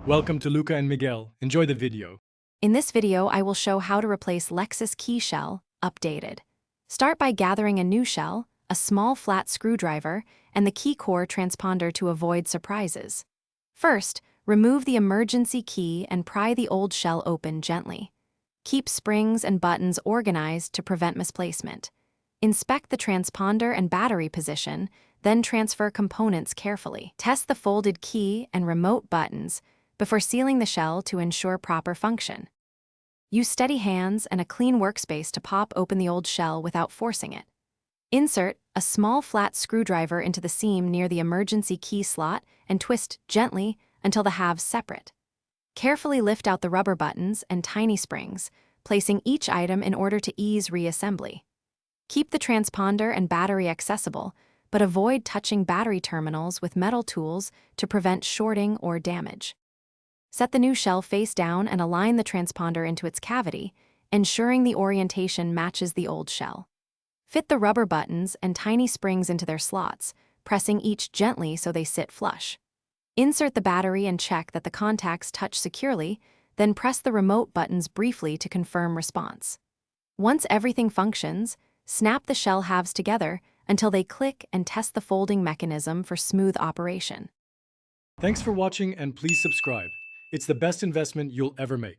Welcome to Luca and Miguel. Enjoy the video. In this video, I will show how to replace Lexus Key Shell, updated. Start by gathering a new shell, a small flat screwdriver, and the key core transponder to avoid surprises. First, remove the emergency key and pry the old shell open gently. Keep springs and buttons organized to prevent misplacement. Inspect the transponder and battery position, then transfer components carefully. Test the folded key and remote buttons before sealing the shell to ensure proper function. Use steady hands and a clean workspace to pop open the old shell without forcing it. Insert a small flat screwdriver into the seam near the emergency key slot and twist gently until the halves separate. Carefully lift out the rubber buttons and tiny springs, placing each item in order to ease reassembly. Keep the transponder and battery accessible, but avoid touching battery terminals with metal tools to prevent shorting or damage. Set the new shell face down and align the transponder into its cavity, ensuring the orientation matches the old shell. Fit the rubber buttons and tiny springs into their slots, pressing each gently so they sit flush. Insert the battery and check that the contacts touch securely, then press the remote buttons briefly to confirm response. Once everything functions, snap the shell halves together until they click and test the folding mechanism for smooth operation. Thanks for watching and please subscribe. It's the best investment you'll ever make.